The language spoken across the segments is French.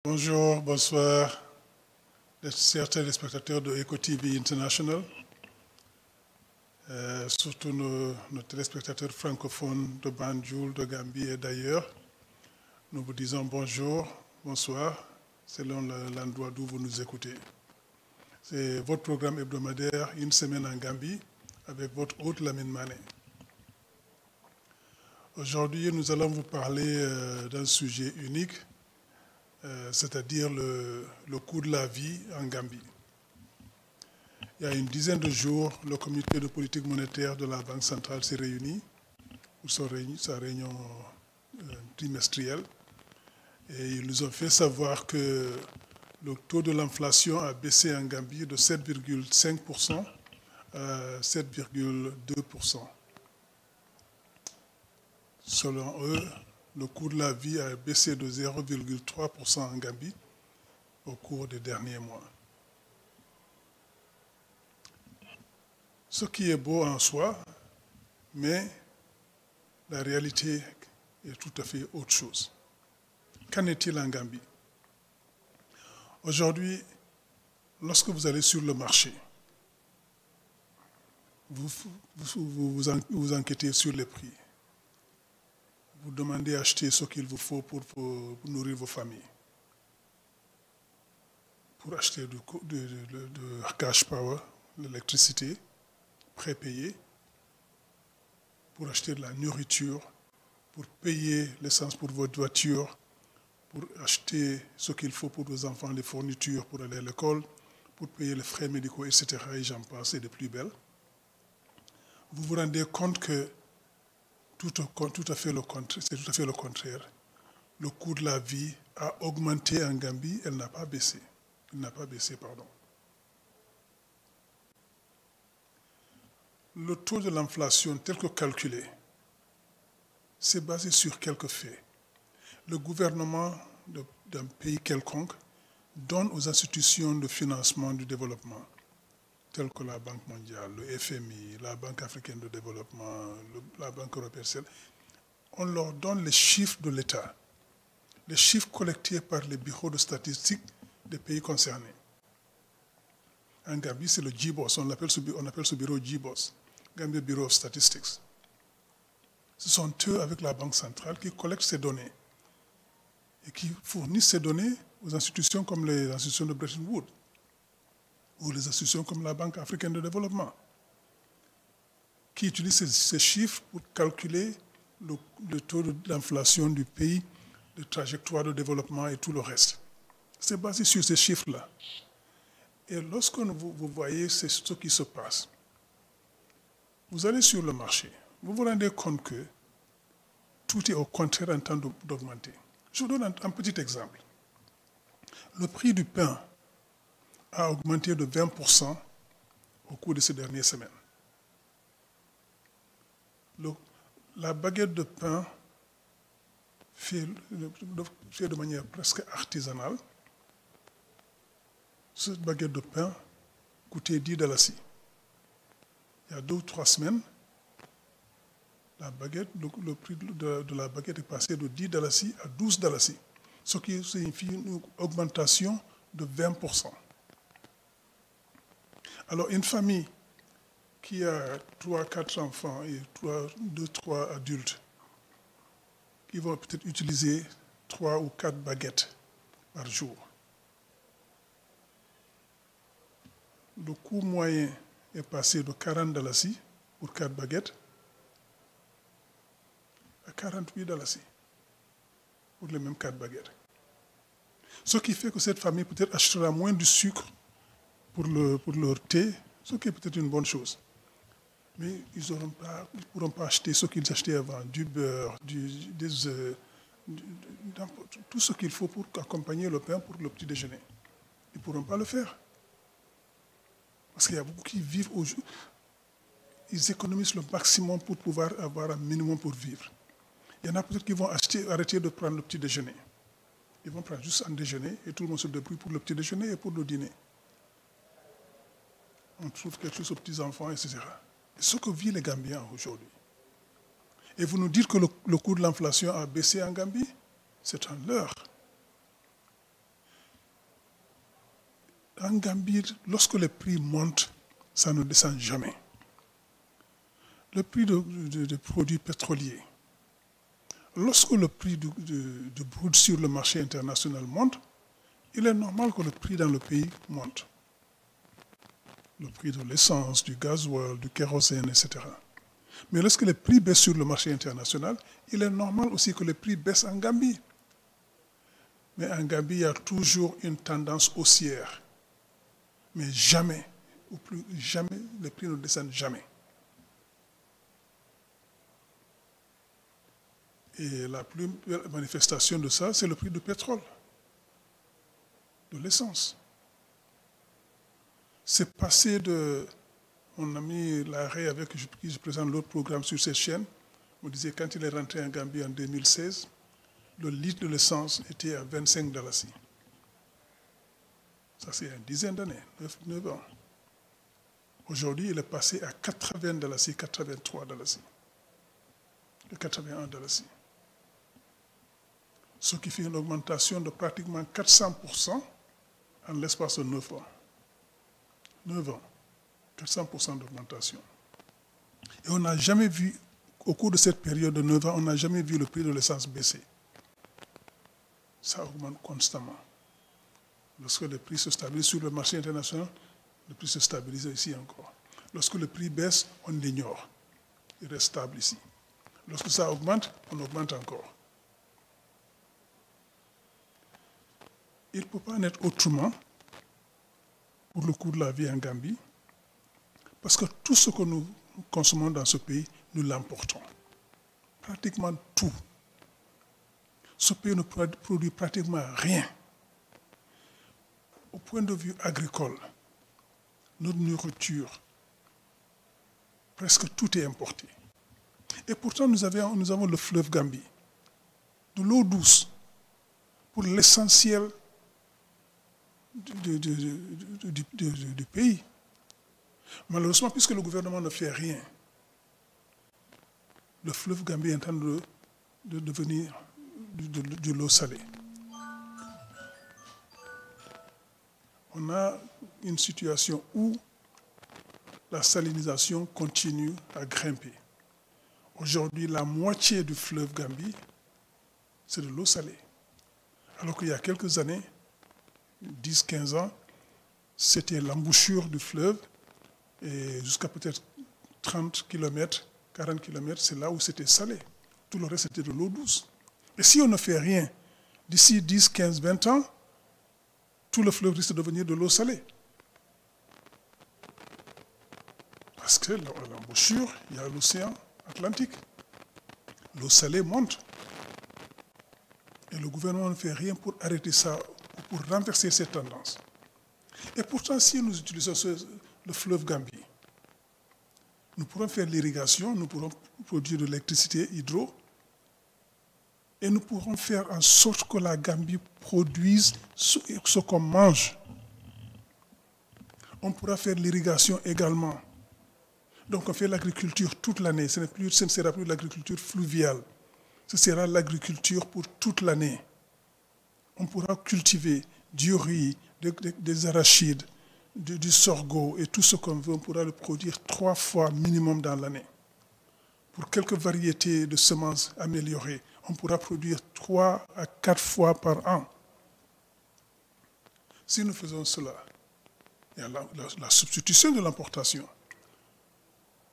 Bonjour, bonsoir, chers téléspectateurs de Eco TV International, surtout nos téléspectateurs francophones de Banjul, de Gambie et d'ailleurs. Nous vous disons bonjour, bonsoir, selon l'endroit d'où vous nous écoutez. C'est votre programme hebdomadaire Une semaine en Gambie avec votre hôte Lamine Mané. Aujourd'hui, nous allons vous parler d'un sujet unique, c'est-à-dire le coût de la vie en Gambie. Il y a une dizaine de jours, le comité de politique monétaire de la Banque centrale s'est réuni pour sa réunion trimestrielle et ils nous ont fait savoir que le taux de l'inflation a baissé en Gambie de 7,5% à 7,2%. Selon eux, le coût de la vie a baissé de 0,3% en Gambie au cours des derniers mois. Ce qui est beau en soi, mais la réalité est tout à fait autre chose. Qu'en est-il en Gambie? Aujourd'hui, lorsque vous allez sur le marché, vous enquêtez sur les prix. Vous demandez d'acheter ce qu'il vous faut pour nourrir vos familles. Pour acheter de cash power, l'électricité, prépayé, pour acheter de la nourriture, pour payer l'essence pour votre voiture, pour acheter ce qu'il faut pour vos enfants, les fournitures pour aller à l'école, pour payer les frais médicaux, etc. Et j'en passe, et de plus belles. Vous vous rendez compte que c'est tout à fait le contraire. Le coût de la vie a augmenté en Gambie, elle n'a pas baissé. Il n'a pas baissé, pardon. Le taux de l'inflation tel que calculé, c'est basé sur quelques faits. Le gouvernement d'un pays quelconque donne aux institutions de financement du développement, telles que la Banque mondiale, le FMI, la Banque africaine de développement, la Banque européenne, on leur donne les chiffres de l'État, les chiffres collectés par les bureaux de statistiques des pays concernés. En Gambie, c'est le GBOS, on appelle ce bureau GBOS, Gambia Bureau of Statistics. Ce sont eux, avec la Banque centrale, qui collectent ces données et qui fournissent ces données aux institutions comme les institutions de Bretton Woods ou les institutions comme la Banque africaine de développement, qui utilisent ces chiffres pour calculer le taux d'inflation du pays, les trajectoires de développement et tout le reste. C'est basé sur ces chiffres-là. Et lorsque vous voyez ce qui se passe, vous allez sur le marché, vous vous rendez compte que tout est au contraire en train d'augmenter. Je vous donne un petit exemple. Le prix du pain a augmenté de 20% au cours de ces dernières semaines. La baguette de pain fait de manière presque artisanale. Cette baguette de pain coûtait 10 $. Il y a 2 ou 3 semaines, le prix de la baguette est passé de 10 $ à 12 $, ce qui signifie une augmentation de 20%. Alors une famille qui a 3-4 enfants et 2-3 adultes, qui vont peut-être utiliser 3 ou 4 baguettes par jour. Le coût moyen est passé de 40 $ pour 4 baguettes à 48 $ pour les mêmes 4 baguettes. Ce qui fait que cette famille peut-être achètera moins de sucre pour leur thé, ce qui est peut-être une bonne chose. Mais ils ne pourront pas acheter ce qu'ils achetaient avant, du beurre, des œufs, tout ce qu'il faut pour accompagner le pain pour le petit déjeuner. Ils ne pourront pas le faire. Parce qu'il y a beaucoup qui vivent au jour. Ils économisent le maximum pour pouvoir avoir un minimum pour vivre. Il y en a peut-être qui vont arrêter de prendre le petit déjeuner. Ils vont prendre juste un déjeuner et tout le monde se débrouille pour le petit déjeuner et pour le dîner. On trouve quelque chose aux petits-enfants, etc. Et ce que vivent les Gambiens aujourd'hui. Et vous nous dites que le coût de l'inflation a baissé en Gambie, c'est un leurre. En Gambie, lorsque les prix montent, ça ne descend jamais. Le prix de produits pétroliers, lorsque le prix de brut sur le marché international monte, il est normal que le prix dans le pays monte. Le prix de l'essence, du gasoil, du kérosène, etc. Mais lorsque les prix baissent sur le marché international, il est normal aussi que les prix baissent en Gambie. Mais en Gambie, il y a toujours une tendance haussière. Mais jamais, ou plus jamais, les prix ne descendent jamais. Et la plus belle manifestation de ça, c'est le prix du pétrole, de l'essence. C'est passé de mon ami Larrey, avec qui je présente l'autre programme sur cette chaîne, me disait quand il est rentré en Gambie en 2016, le litre de l'essence était à 25 $. Ça, c'est une dizaine d'années, 9 ans. Aujourd'hui, il est passé à 80 $, 83 $, et 81 $. Ce qui fait une augmentation de pratiquement 400% en l'espace de 9 ans. 9 ans, 400% d'augmentation. Et on n'a jamais vu, au cours de cette période de 9 ans, on n'a jamais vu le prix de l'essence baisser. Ça augmente constamment. Lorsque le prix se stabilise sur le marché international, le prix se stabilise ici encore. Lorsque le prix baisse, on l'ignore. Il reste stable ici. Lorsque ça augmente, on augmente encore. Il ne peut pas en être autrement pour le coût de la vie en Gambie, parce que tout ce que nous consommons dans ce pays, nous l'importons. Pratiquement tout. Ce pays ne produit pratiquement rien. Au point de vue agricole, notre nourriture, presque tout est importé. Et pourtant, nous avons le fleuve Gambie, de l'eau douce, pour l'essentiel du pays. Malheureusement, puisque le gouvernement ne fait rien, le fleuve Gambie est en train de devenir de l'eau salée. On a une situation où la salinisation continue à grimper. Aujourd'hui, la moitié du fleuve Gambie, c'est de l'eau salée. Alors qu'il y a quelques années, 10-15 ans, c'était l'embouchure du fleuve, et jusqu'à peut-être 30 km, 40 km, c'est là où c'était salé. Tout le reste, c'était de l'eau douce. Et si on ne fait rien, d'ici 10, 15, 20 ans, tout le fleuve risque de devenir de l'eau salée. Parce que l'embouchure, il y a l'océan Atlantique. L'eau salée monte. Et le gouvernement ne fait rien pour arrêter ça, pour renverser cette tendance. Et pourtant, si nous utilisons le fleuve Gambie, nous pourrons faire l'irrigation, nous pourrons produire de l'électricité hydro, et nous pourrons faire en sorte que la Gambie produise ce qu'on mange. On pourra faire l'irrigation également. Donc on fait l'agriculture toute l'année. Ce ne sera plus l'agriculture fluviale. Ce sera l'agriculture pour toute l'année. On pourra cultiver du riz, des arachides, du sorgho et tout ce qu'on veut. On pourra le produire 3 fois minimum dans l'année. Pour quelques variétés de semences améliorées, on pourra produire 3 à 4 fois par an. Si nous faisons cela, il y a la substitution de l'importation.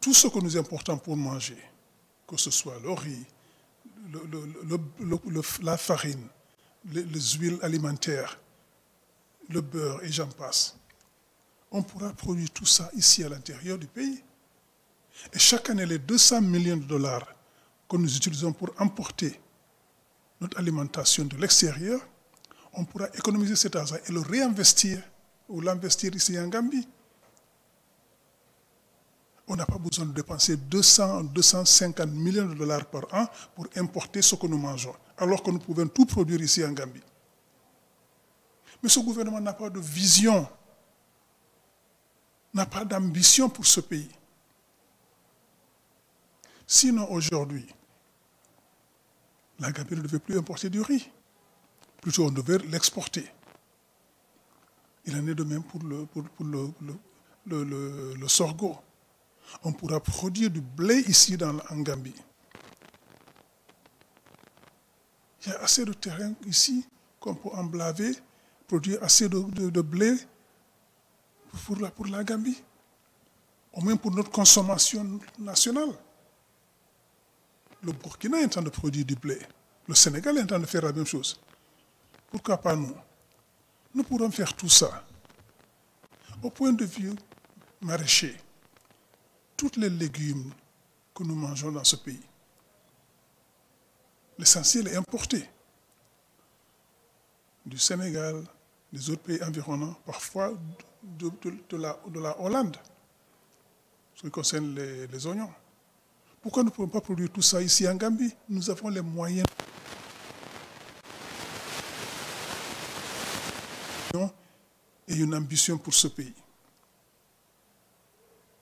Tout ce que nous importons pour manger, que ce soit le riz, la farine, les huiles alimentaires, le beurre et j'en passe, on pourra produire tout ça ici à l'intérieur du pays. Et chaque année, les 200 millions de dollars que nous utilisons pour importer notre alimentation de l'extérieur, on pourra économiser cet argent et le réinvestir ou l'investir ici en Gambie. On n'a pas besoin de dépenser 200 250 millions de dollars par an pour importer ce que nous mangeons, alors que nous pouvons tout produire ici en Gambie. Mais ce gouvernement n'a pas de vision, n'a pas d'ambition pour ce pays. Sinon, aujourd'hui, la Gambie ne devait plus importer du riz. Plutôt, on devait l'exporter. Il en est de même pour le sorgho. On pourra produire du blé ici en Gambie. Il y a assez de terrain ici qu'on peut emblaver, produire assez de blé pour la Gambie, au moins pour notre consommation nationale. Le Burkina est en train de produire du blé. Le Sénégal est en train de faire la même chose. Pourquoi pas nous? Nous pourrons faire tout ça. Au point de vue maraîcher, tous les légumes que nous mangeons dans ce pays, l'essentiel est importé. Du Sénégal, des autres pays environnants, parfois de la Hollande, ce qui concerne les oignons. Pourquoi nous ne pouvons pas produire tout ça ici en Gambie? Nous avons les moyens et une ambition pour ce pays.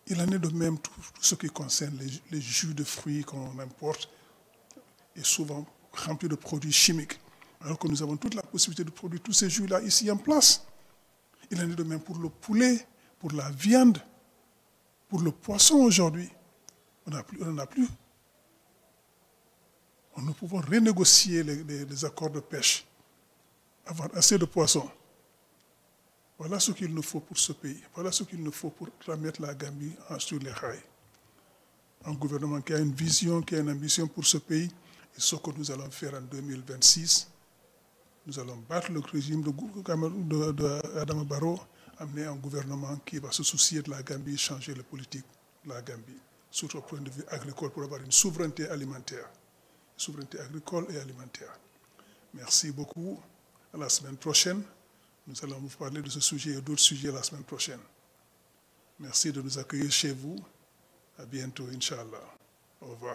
Il en est de même tout ce qui concerne les jus de fruits qu'on importe est souvent rempli de produits chimiques, alors que nous avons toute la possibilité de produire tous ces jus-là ici en place. Il en est de même pour le poulet, pour la viande, pour le poisson aujourd'hui. On n'en a plus. Nous pouvons renégocier les accords de pêche, avoir assez de poissons. Voilà ce qu'il nous faut pour ce pays. Voilà ce qu'il nous faut pour remettre la Gambie sur les rails. Un gouvernement qui a une vision, qui a une ambition pour ce pays. Et ce que nous allons faire en 2026, nous allons battre le régime d'Adama Barrow, amener un gouvernement qui va se soucier de la Gambie, changer la politique de la Gambie, surtout au point de vue agricole, pour avoir une souveraineté alimentaire. Souveraineté agricole et alimentaire. Merci beaucoup. À la semaine prochaine. Nous allons vous parler de ce sujet et d'autres sujets la semaine prochaine. Merci de nous accueillir chez vous. À bientôt, Inch'Allah. Au revoir.